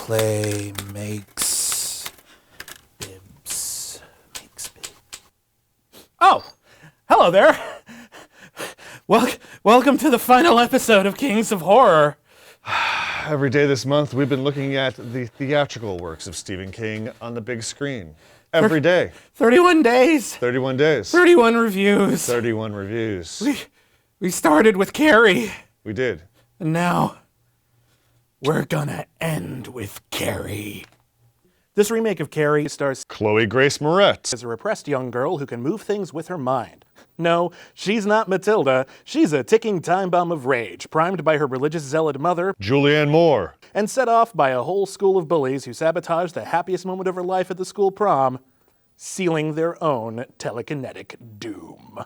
Clay makes Bibbs. Makes Bibbs. Oh, hello there. Welcome to the final episode of Kings of Horror. Every day this month, we've been looking at the theatrical works of Stephen King on the big screen. Every day. 31 days. 31 days. 31 reviews. 31 reviews. We started with Carrie. We did. And now we're gonna end with Carrie. This remake of Carrie stars Chloe Grace Moretz as a repressed young girl who can move things with her mind. No, she's not Matilda. She's a ticking time bomb of rage, primed by her religious zealot mother, Julianne Moore, and set off by a whole school of bullies who sabotage the happiest moment of her life at the school prom, sealing their own telekinetic doom.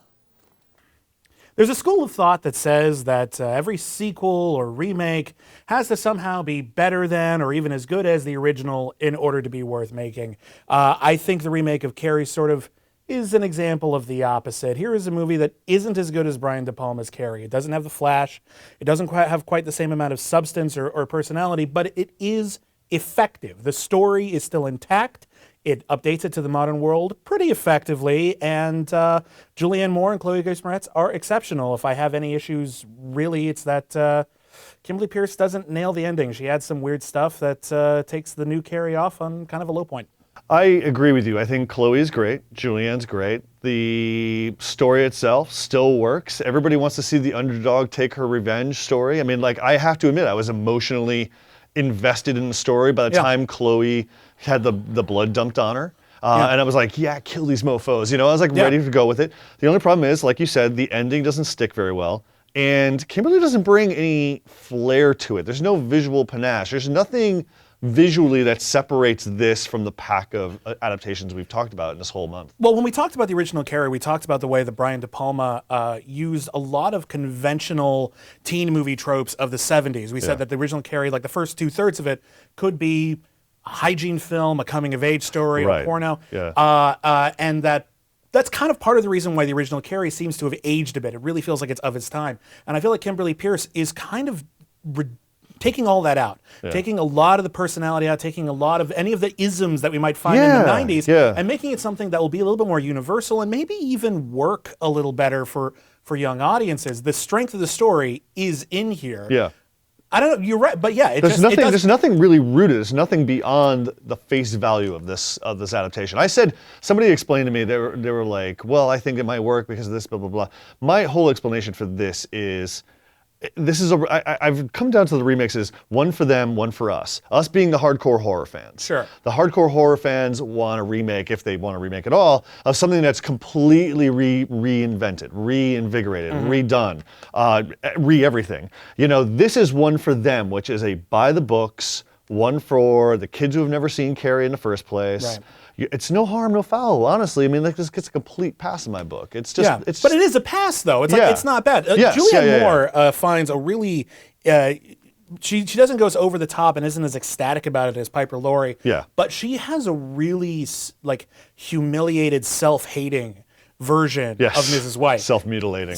There's a school of thought that says that every sequel or remake has to somehow be better than or even as good as the original in order to be worth making. I think the remake of Carrie sort of is an example of the opposite. Here is a movie that isn't as good as Brian De Palma's Carrie. It doesn't have the flash. It doesn't have quite the same amount of substance or personality, but it is effective. The story is still intact. It updates it to the modern world pretty effectively, and Julianne Moore and Chloe Grace Moretz are exceptional. If I have any issues, really, it's that Kimberly Peirce doesn't nail the ending. She adds some weird stuff that takes the new Carrie off on kind of a low point. I agree with you. I think Chloe's great. Julianne's great. The story itself still works. Everybody wants to see the underdog take her revenge story. I mean, like, I have to admit, I was emotionally invested in the story by the time Chloe had the blood dumped on her. And I was like, yeah, kill these mofos. You know, I was like ready to go with it. The only problem is, like you said, the ending doesn't stick very well. And Kimberly doesn't bring any flair to it. There's no visual panache. There's nothing visually that separates this from the pack of adaptations we've talked about in this whole month. Well, when we talked about the original Carrie, we talked about the way that Brian De Palma used a lot of conventional teen movie tropes of the 70s. We said that the original Carrie, like the first 2/3 of it, could be a hygiene film, a coming-of-age story, a porno, and that's kind of part of the reason why the original Carrie seems to have aged a bit. It really feels like it's of its time. And I feel like Kimberly Peirce is kind of taking all that out, taking a lot of the personality out, taking a lot of any of the isms that we might find in the 90s, and making it something that will be a little bit more universal and maybe even work a little better for young audiences. The strength of the story is in here. Yeah. I don't know, you're right, but yeah, there's nothing really rooted. There's nothing beyond the face value of this adaptation. Somebody explained to me, they were like, well, I think it might work because of this, blah, blah, blah. My whole explanation for this is, I've come down to the remix as one for them, one for us. Us being the hardcore horror fans. Sure. The hardcore horror fans want a remake, if they want a remake at all, of something that's completely reinvented, reinvigorated, redone, everything. You know, this is one for them, which is a by the books, one for the kids who have never seen Carrie in the first place. Right. It's no harm, no foul, honestly. I mean, like, this gets a complete pass in my book. It's just, but it is a pass, though. It's like, it's not bad. Julianne Moore finds a really, she doesn't go over the top and isn't as ecstatic about it as Piper Laurie. Yeah. But she has a really, like, humiliated, self-hating version of Mrs. White. Self-mutilating.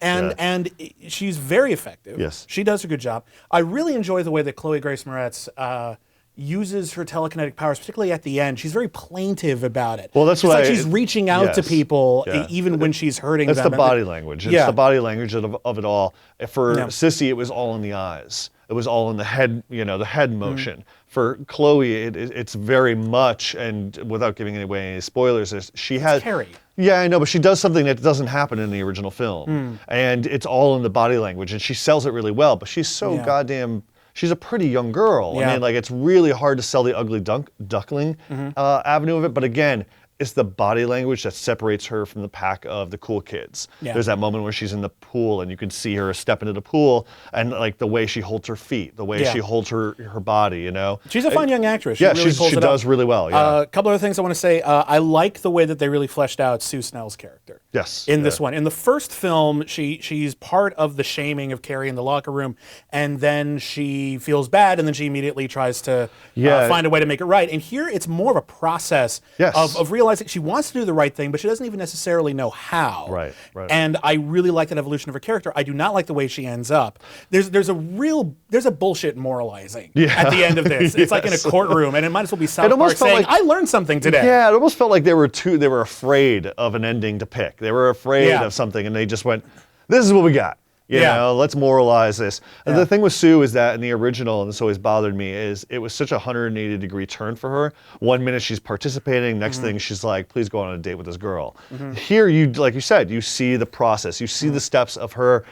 And she's very effective. Yes. She does a good job. I really enjoy the way that Chloe Grace Moretz uses her telekinetic powers, particularly at the end. She's very plaintive about it. Well, that's she's reaching out to people even when she's hurting them. It's the body language. It's the body language of it all. For Sissy, it was all in the eyes. It was all in the head, the head motion. For Chloe, it's very much, and without giving away any spoilers, she has... Carrie. Yeah, I know, but she does something that doesn't happen in the original film. And it's all in the body language, and she sells it really well, but she's so goddamn... She's a pretty young girl. I mean, like, it's really hard to sell the ugly duckling avenue of it. But again, it's the body language that separates her from the pack of the cool kids. Yeah. There's that moment where she's in the pool and you can see her step into the pool and, like, the way she holds her feet, the way she holds her body, you know. She's a fine young actress. She does really well. Yeah. A couple other things I want to say. I like the way that they really fleshed out Sue Snell's character. Yes. in this one. In the first film, she's part of the shaming of Carrie in the locker room, and then she feels bad, and then she immediately tries to find a way to make it right. And here, it's more of a process of realizing she wants to do the right thing, but she doesn't even necessarily know how. Right. And I really like that evolution of her character. I do not like the way she ends up. There's a bullshit moralizing at the end of this. It's like in a courtroom, and it might as well be South Park saying, I learned something today. Yeah, it almost felt like they were afraid of an ending to pick. They were afraid of something, and they just went, this is what we got. You know, let's moralize this. And the thing with Sue is that in the original, and this always bothered me, is it was such a 180-degree turn for her. One minute she's participating, next thing she's like, please go on a date with this girl. Here, like you said, you see the process. You see the steps of her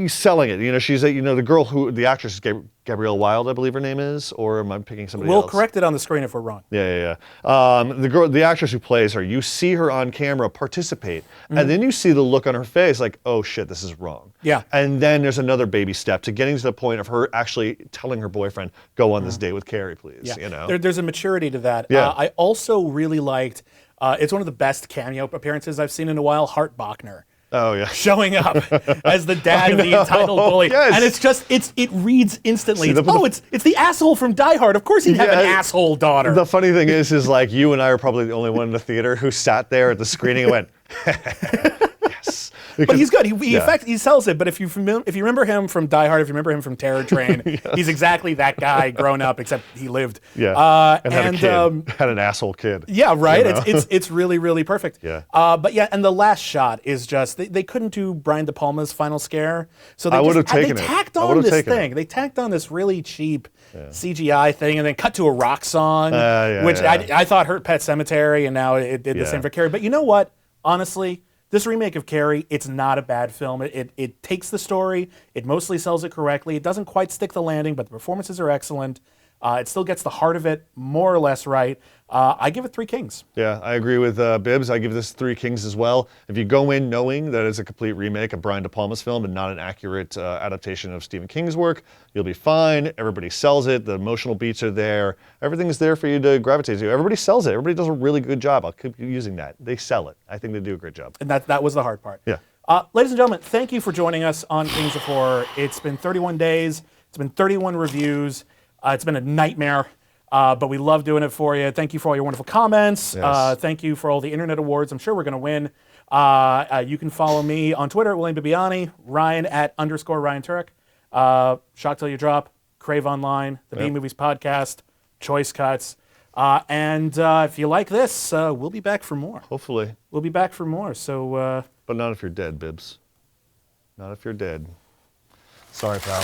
selling it. You know, she's the girl the actress is Gabrielle Wilde, I believe her name is, or am I picking somebody else? We'll correct it on the screen if we're wrong. Yeah. The actress who plays her, you see her on camera participate, and then you see the look on her face like, oh shit, this is wrong. Yeah. And then there's another baby step to getting to the point of her actually telling her boyfriend, go on this date with Carrie, please. Yeah. You know? There's a maturity to that. Yeah. I also really liked, it's one of the best cameo appearances I've seen in a while, Hart Bachner. Oh yeah, showing up as the dad of the entitled bully, and it's just it reads instantly. It's the asshole from Die Hard. Of course he'd have an asshole daughter. The funny thing is like you and I are probably the only one in the theater who sat there at the screening and went, yes. Because, but he's good. In fact, he sells it. But if you remember him from Die Hard, if you remember him from Terror Train, he's exactly that guy grown up, except he lived. Yeah, and had a kid. Had an asshole kid. Yeah, right. You know? It's really, really perfect. Yeah. But yeah, and the last shot is just they couldn't do Brian De Palma's final scare, so they tacked on this thing. They tacked on this really cheap CGI thing, and then cut to a rock song, which I thought hurt Pet Sematary, and now it did the same for Carrie. But you know what? Honestly, this remake of Carrie, it's not a bad film. It takes the story, it mostly sells it correctly. It doesn't quite stick the landing, but the performances are excellent. It still gets the heart of it more or less right. I give it 3 kings. Yeah, I agree with Bibbs. I give this 3 kings as well. If you go in knowing that it's a complete remake of Brian De Palma's film and not an accurate adaptation of Stephen King's work, you'll be fine. Everybody sells it. The emotional beats are there. Everything's there for you to gravitate to. Everybody sells it. Everybody does a really good job. I'll keep using that. They sell it. I think they do a great job. And that was the hard part. Yeah. Ladies and gentlemen, thank you for joining us on Kings of Horror. It's been 31 days. It's been 31 reviews. It's been a nightmare, but we love doing it for you. Thank you for all your wonderful comments. Yes. Thank you for all the internet awards. I'm sure we're going to win. You can follow me on Twitter at William Bibbiani, Ryan at _Ryan Turek, Shock Till You Drop, CraveOnline, the B Movies Podcast, Choice Cuts. And if you like this, we'll be back for more. Hopefully. We'll be back for more. So, but not if you're dead, Bibbs. Not if you're dead. Sorry, pal.